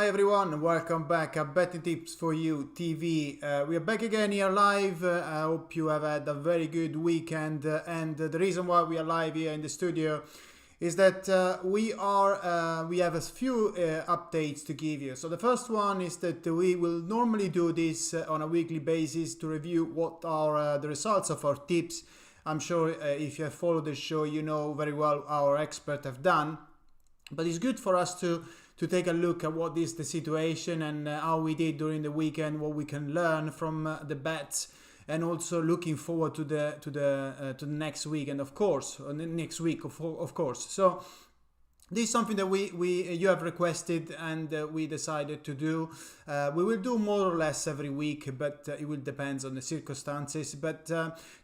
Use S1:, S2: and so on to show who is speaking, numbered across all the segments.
S1: everyone, welcome back at Betting Tips for You TV. We are back again here live. I hope you have had a very good weekend. And the reason why we are live here in the studio is that we have a few updates to give you. So the first one is that we will normally do this on a weekly basis to review what are the results of our tips. I'm sure if you have followed the show, you know very well our experts have done. But it's good for us to take a look at what is the situation and how we did during the weekend, what we can learn from the bets, and also looking forward to the next week, and of course next week of course. So this is something that you have requested, and we decided to do. We will do more or less every week, but it will depend on the circumstances. But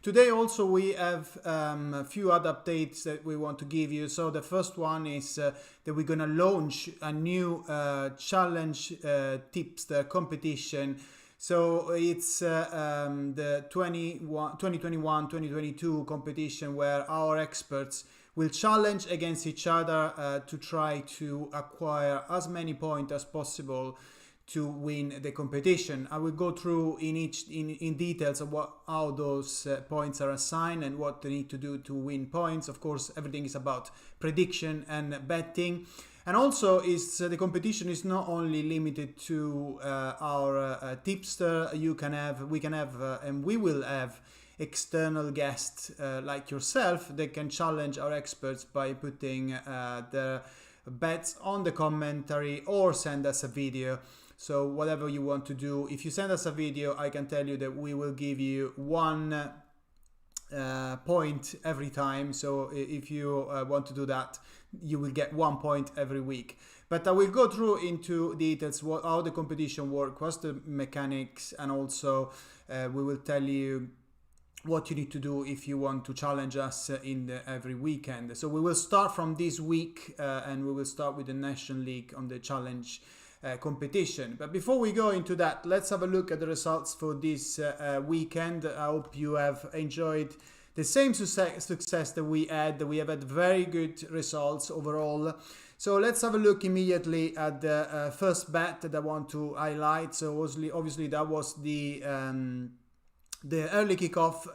S1: today also we have a few other updates that we want to give you. So the first one is that we're going to launch a new challenge tipster competition. So it's the 2021-2022 competition where our experts will challenge against each other to try to acquire as many points as possible to win the competition. I will go through in details of how those points are assigned and what they need to do to win points. Of course, everything is about prediction and betting. And also, the competition is not only limited to our tipster. We can have, and we will have external guests like yourself that can challenge our experts by putting the bets on the commentary or send us a video. So whatever you want to do, if you send us a video, I can tell you that we will give you 1 point every time. So if you want to do that, you will get 1 point every week. But I will go through into details how the competition works, what's the mechanics, and also we will tell you what you need to do if you want to challenge us every weekend. So we will start from this week and we will start with the National League on the challenge competition. But before we go into that, let's have a look at the results for this weekend. I hope you have enjoyed the same success that we had. We have had very good results overall. So let's have a look immediately at the first bet that I want to highlight. So obviously that was the early kickoff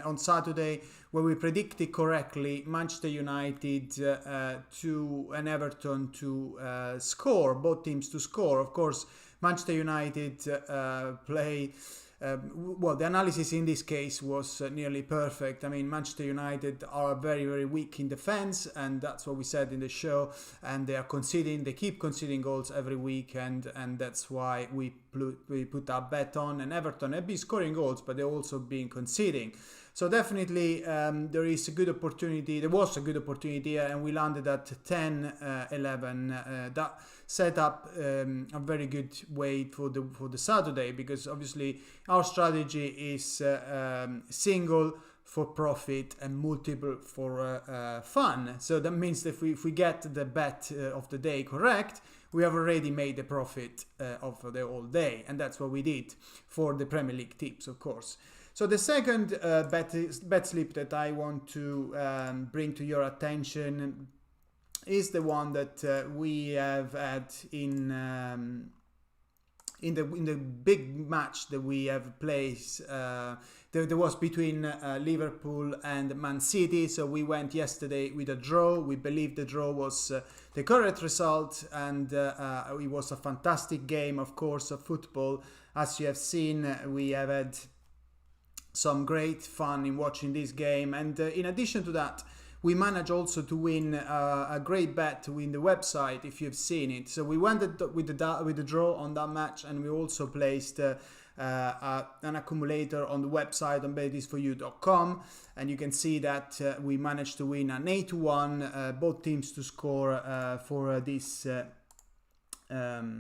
S1: on Saturday, where we predicted correctly Manchester United and Everton to score, both teams to score. Of course, Manchester United play. Well, the analysis in this case was nearly perfect. I mean, Manchester United are very, very weak in defense, and that's what we said in the show. And they keep conceding goals every week, and that's why we put our bet on. And Everton have been scoring goals, but they've also been conceding. So definitely there was a good opportunity here, and we landed at 10-11. That set up a very good way for the Saturday, because obviously our strategy is single for profit and multiple for fun. So that means that if we get the bet of the day correct, we have already made the profit of the whole day, and that's what we did for the Premier League tips, of course. So the second bet slip that I want to bring to your attention is the one that we have had in the big match that we have played. There was between Liverpool and Man City. So we went yesterday with a draw. We believe the draw was the correct result, and it was a fantastic game, of course, of football. As you have seen, we have had some great fun in watching this game, and in addition to that, we managed also to win a great bet to win the website, if you've seen it. So we went with the draw on that match, and we also placed an accumulator on the website on bettisforyou.com, and you can see that we managed to win an 8-1, both teams to score for this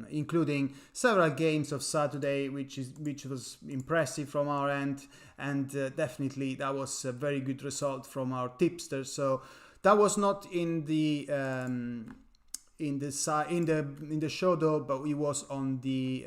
S1: including several games of Saturday, which was impressive from our end, and definitely that was a very good result from our tipsters. So that was not in the show though, but it was on the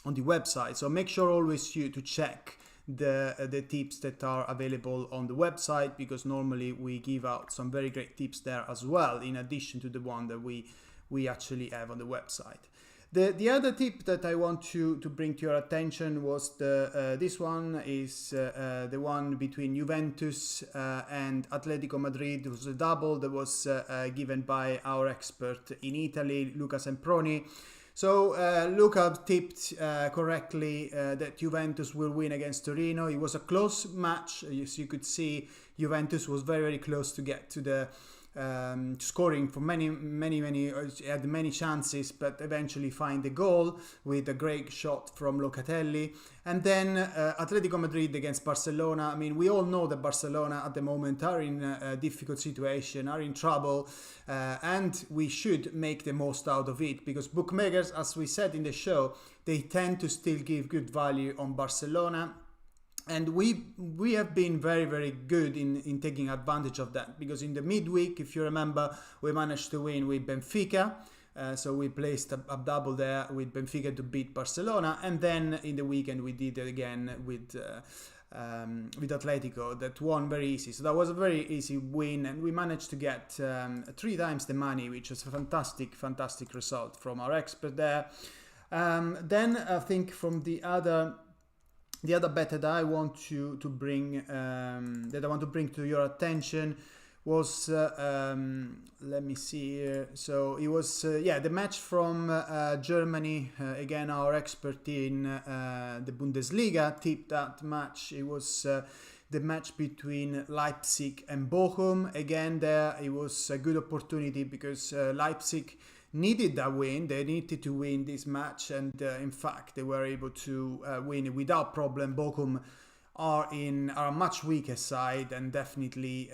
S1: website. So make sure always to check the tips that are available on the website, because normally we give out some very great tips there as well, in addition to the one that we we actually have on the website. The other tip that I want to bring to your attention was this one is the one between Juventus and Atletico Madrid. It was a double that was given by our expert in Italy, Luca Semproni. So Luca tipped correctly that Juventus will win against Torino. It was a close match. As you could see, Juventus was very, very close to get to the scoring for many had many chances, but eventually find the goal with a great shot from Locatelli. And then Atletico Madrid against Barcelona. I mean, we all know that Barcelona at the moment are in a difficult situation, are in trouble, and we should make the most out of it, because bookmakers, as we said in the show, they tend to still give good value on Barcelona. And we have been very, very good in taking advantage of that, because in the midweek, if you remember, we managed to win with Benfica. So we placed a double there with Benfica to beat Barcelona. And then in the weekend, we did it again with Atletico, that won very easy. So that was a very easy win. And we managed to get 3 times the money, which was a fantastic result from our expert there. Then I think from the other bet that I want to bring to your attention was let me see here. So it was the match from Germany. Again, our expert in the Bundesliga tipped that match. It was the match between Leipzig and Bochum. Again, there it was a good opportunity because Leipzig needed that win. They needed to win this match, and in fact they were able to win it without problem. Bochum are a much weaker side, and definitely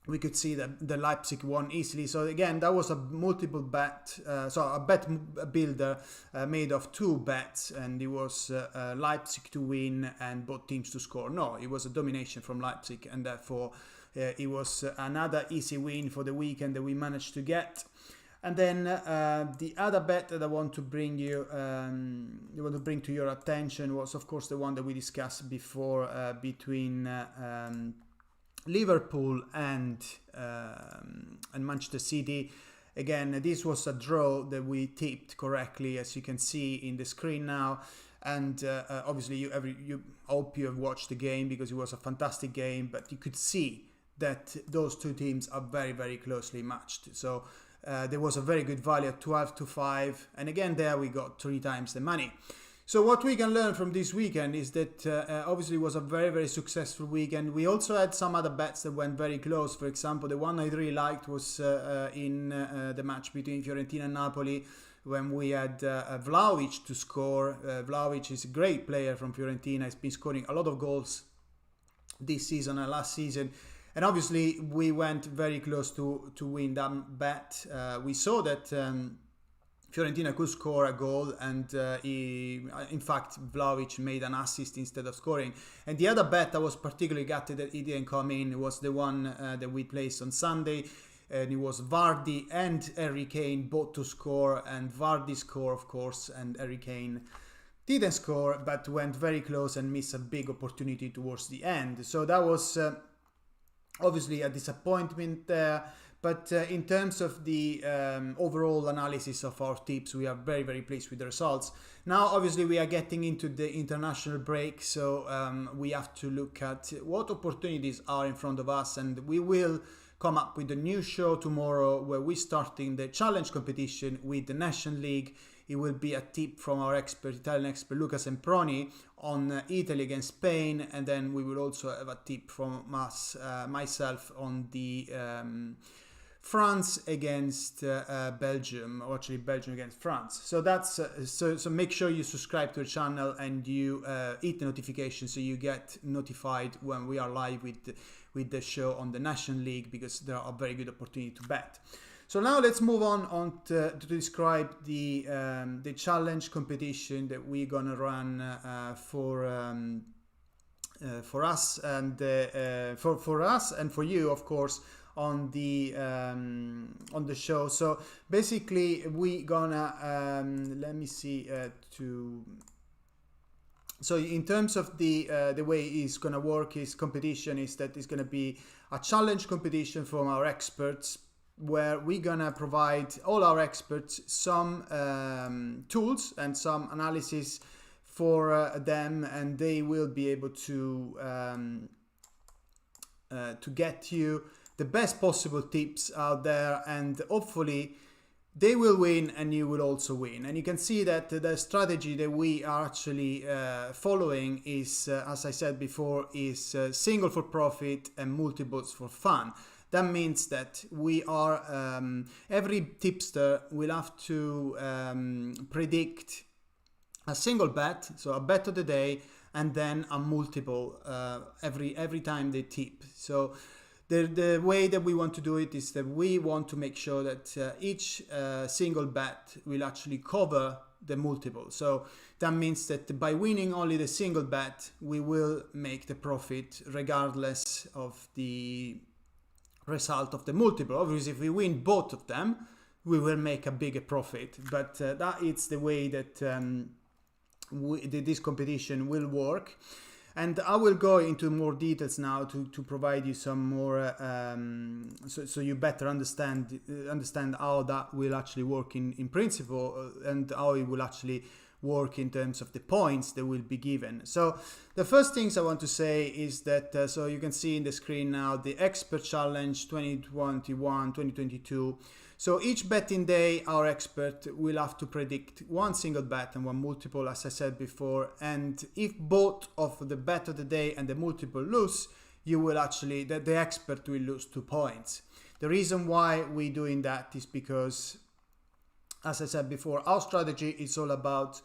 S1: we could see that the Leipzig won easily. So again, that was a multiple bet, a bet builder made of 2 bets, and it was Leipzig to win and both teams to score. No, it was a domination from Leipzig, and therefore it was another easy win for the weekend that we managed to get. And then the other bet that I want to bring to your attention was, of course, the one that we discussed before between Liverpool and Manchester City. Again, this was a draw that we tipped correctly, as you can see in the screen now. And obviously, I hope you have watched the game, because it was a fantastic game. But you could see that those two teams are very, very closely matched. So there was a very good value at 12-5, and again there we got 3 times the money. So what we can learn from this weekend is that obviously it was a very, very successful weekend. We also had some other bets that went very close. For example, the one I really liked was in the match between Fiorentina and Napoli, when we had Vlahovic to score. Vlahovic is a great player from Fiorentina. He's been scoring a lot of goals this season and last season. And obviously, we went very close to win that bet. We saw that Fiorentina could score a goal, and in fact, Vlahovic made an assist instead of scoring. And the other bet I was particularly gutted that he didn't come in was the one that we placed on Sunday. And it was Vardy and Harry Kane both to score, and Vardy scored, of course, and Harry Kane didn't score, but went very close and missed a big opportunity towards the end. So that was obviously a disappointment there, but in terms of the overall analysis of our tips, we are very, very pleased with the results. Now, obviously, we are getting into the international break, so we have to look at what opportunities are in front of us, and we will come up with a new show tomorrow where we're starting the challenge competition with the National League. It will be a tip from our Italian expert Luca Semproni on Italy against Spain, and then we will also have a tip from myself on the France against Belgium, or actually Belgium against France. So that's so make sure you subscribe to the channel and you hit the notification so you get notified when we are live with the show on the National League, because there are a very good opportunity to bet. So now let's move on to describe the challenge competition that we're gonna run for us and for us and for you, of course, on the show. So basically, we gonna let me see So in terms of the way it's gonna work, his competition is that it's gonna be a challenge competition from our experts. where we're gonna provide all our experts some tools and some analysis for them, and they will be able to get you the best possible tips out there, and hopefully they will win and you will also win. And you can see that the strategy that we are actually following is, as I said before, is single for profit and multiples for fun. That means that we are, every tipster will have to predict a single bet, so a bet of the day, and then a multiple every time they tip. So the way that we want to do it is that we want to make sure that each single bet will actually cover the multiple. So that means that by winning only the single bet, we will make the profit regardless of the result of the multiple. Obviously, if we win both of them, we will make a bigger profit. But that is the way that this competition will work. And I will go into more details now to provide you some more, so you better understand how that will actually work in principle, and how it will actually work in terms of the points that will be given. So the first things I want to say is that, so you can see in the screen now, the Expert Challenge 2021-2022. So each betting day, our expert will have to predict one single bet and one multiple, as I said before. And if both of the bet of the day and the multiple lose, you will actually, the expert will lose 2 points. The reason why we're doing that is because, as I said before, our strategy is all about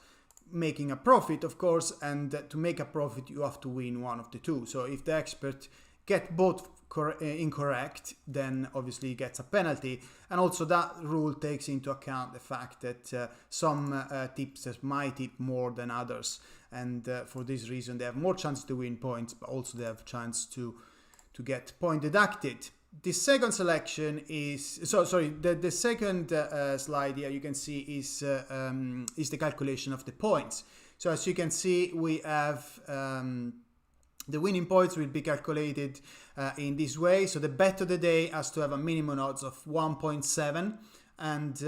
S1: making a profit, of course, and to make a profit, you have to win one of the two. So if the expert get both incorrect, then obviously he gets a penalty. And also that rule takes into account the fact that some tipsters might tip more than others, and for this reason they have more chance to win points, but also they have chance to get point deducted. The second selection is, the second slide here you can see is the calculation of the points. So as you can see, we have the winning points will be calculated in this way. So the bet of the day has to have a minimum odds of 1.7, and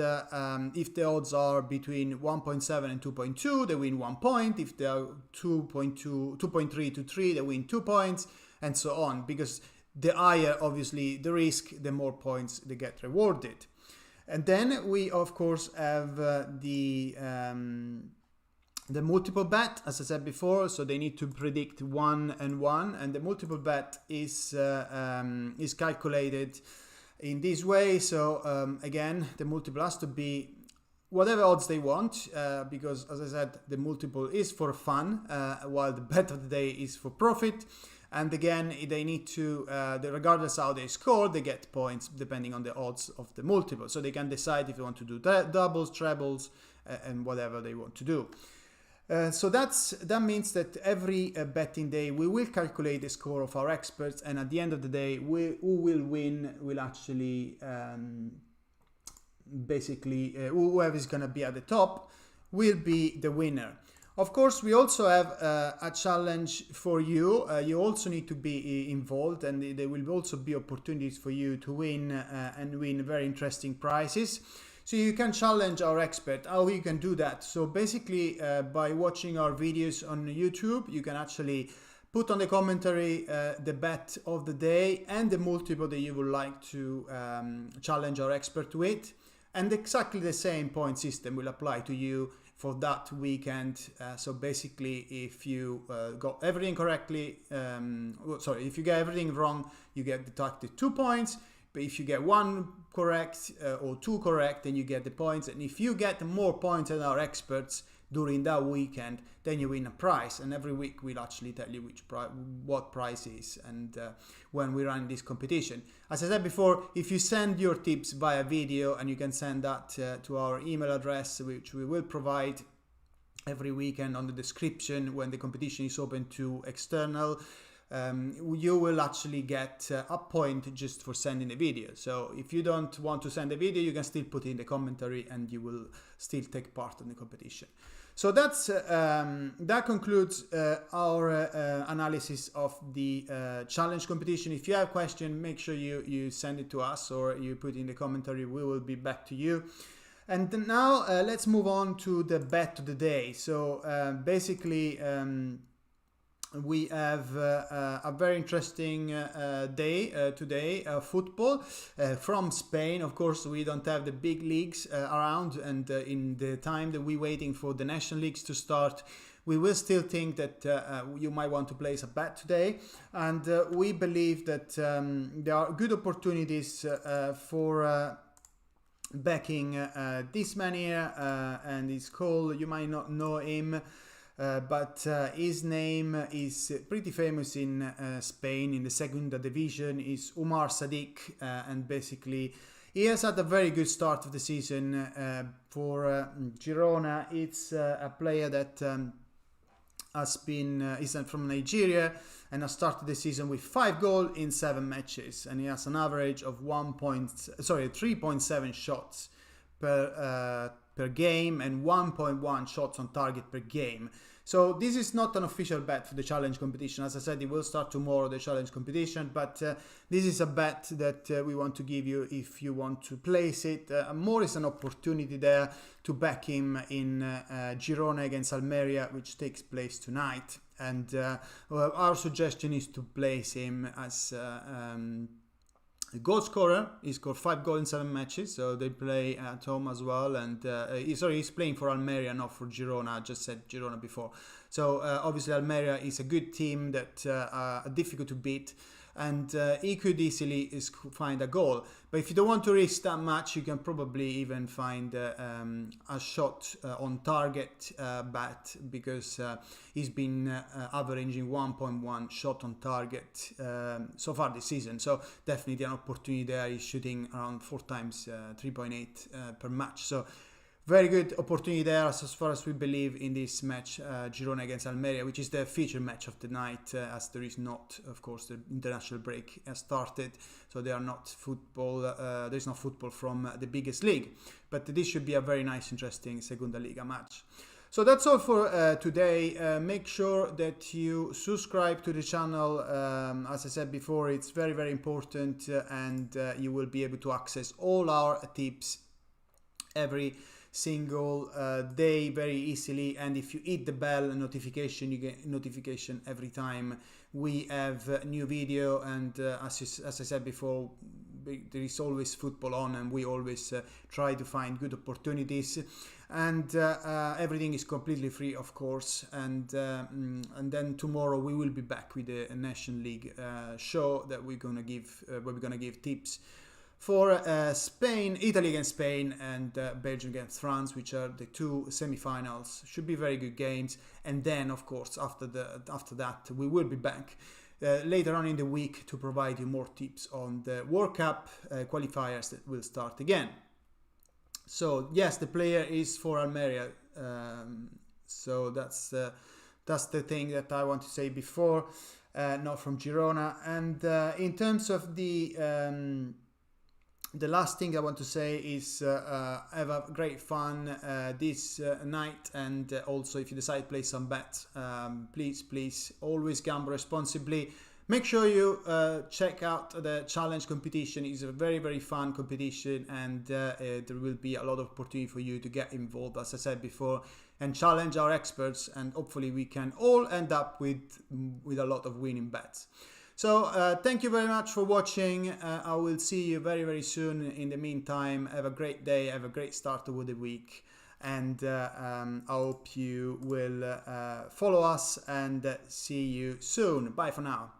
S1: if the odds are between 1.7 and 2.2, they win 1 point. If they are 2.3 to 3, they win 2 points, and so on, because the higher obviously the risk, the more points they get rewarded. And then we of course have the multiple bet, as I said before. So they need to predict 1 and 1, and the multiple bet is calculated in this way. So again, the multiple has to be whatever odds they want, because as I said, the multiple is for fun, while the bet of the day is for profit. And again, they need to, regardless how they score, they get points depending on the odds of the multiple. So they can decide if they want to do doubles, trebles, and whatever they want to do. So that means that every betting day we will calculate the score of our experts, and at the end of the day, who will win will actually basically whoever is going to be at the top will be the winner. Of course, we also have a challenge for you. You also need to be involved, and there will also be opportunities for you to win and win very interesting prizes. So you can challenge our expert. How you can do that? So basically, by watching our videos on YouTube, you can actually put on the commentary the bet of the day and the multiple that you would like to challenge our expert with. And exactly the same point system will apply to you for that weekend. So basically, if you got everything correctly, if you get everything wrong, you get deducted 2 points. But if you get 1 correct or 2 correct, then you get the points. And if you get more points than our experts during that weekend, then you win a prize. And every week we'll actually tell you what prize is and when we run this competition. As I said before, if you send your tips via video, and you can send that to our email address, which we will provide every weekend on the description when the competition is open to external, you will actually get a point just for sending a video. So if you don't want to send a video, you can still put in the commentary and you will still take part in the competition. So that concludes our analysis of the challenge competition. If you have a question, make sure you send it to us or you put in the commentary. We will be back to you. And now let's move on to the bet of the day. So basically we have a very interesting day today, football from Spain. Of course, we don't have the big leagues around, and in the time that we're waiting for the national leagues to start, we will still think that you might want to place a bet today, and we believe that there are good opportunities for backing this man here, and it's called, you might not know him, but his name is pretty famous in Spain in the Segunda Division, is Umar Sadiq, and basically he has had a very good start of the season for Girona. It's a player that is from Nigeria and has started the season with 5 goals in 7 matches, and he has an average of 3.7 shots per game and 1.1 shots on target per game. So this is not an official bet for the challenge competition. As I said, it will start tomorrow, the challenge competition, but this is a bet that we want to give you if you want to place it. More is an opportunity there to back him in Girona against Almeria, which takes place tonight. And our suggestion is to place him as goal scorer. He scored 5 goals in 7 matches, so they play at home as well. And he's playing for Almeria, not for Girona. I just said Girona before. So obviously Almeria is a good team that are difficult to beat, and he could easily find a goal. But if you don't want to risk that much, you can probably even find a shot on target bet, because he's been averaging 1.1 shot on target so far this season. So definitely an opportunity there. He's shooting around 4 times 3.8 per match. So very good opportunity there as far as we believe in this match, Girona against Almeria, which is the feature match of the night, as there is not, of course, the international break has started, so they are not football. There is no football from the biggest league, but this should be a very nice, interesting Segunda Liga match. So that's all for today. Make sure that you subscribe to the channel. As I said before, it's very, very important, and you will be able to access all our tips every single day very easily. And if you hit the bell notification, you get notification every time we have a new video. And as I said before, there is always football on, and we always try to find good opportunities, and everything is completely free, of course. And then tomorrow we will be back with the National League show that we're gonna give where we're gonna give tips for Spain, Italy against Spain, and Belgium against France, which are the 2 semi-finals. Should be very good games. And then, of course, after that, we will be back later on in the week to provide you more tips on the World Cup qualifiers that will start again. So yes, the player is for Almeria. So that's the thing that I want to say before, not from Girona. And in terms of the last thing I want to say is have a great fun this night, and also if you decide to play some bets, please always gamble responsibly. Make sure you check out the challenge competition. It's a very, very fun competition, and there will be a lot of opportunity for you to get involved, as I said before, and challenge our experts, and hopefully we can all end up with a lot of winning bets. So thank you very much for watching. I will see you very, very soon. In the meantime, have a great day, have a great start of the week, and I hope you will follow us, and see you soon. Bye for now.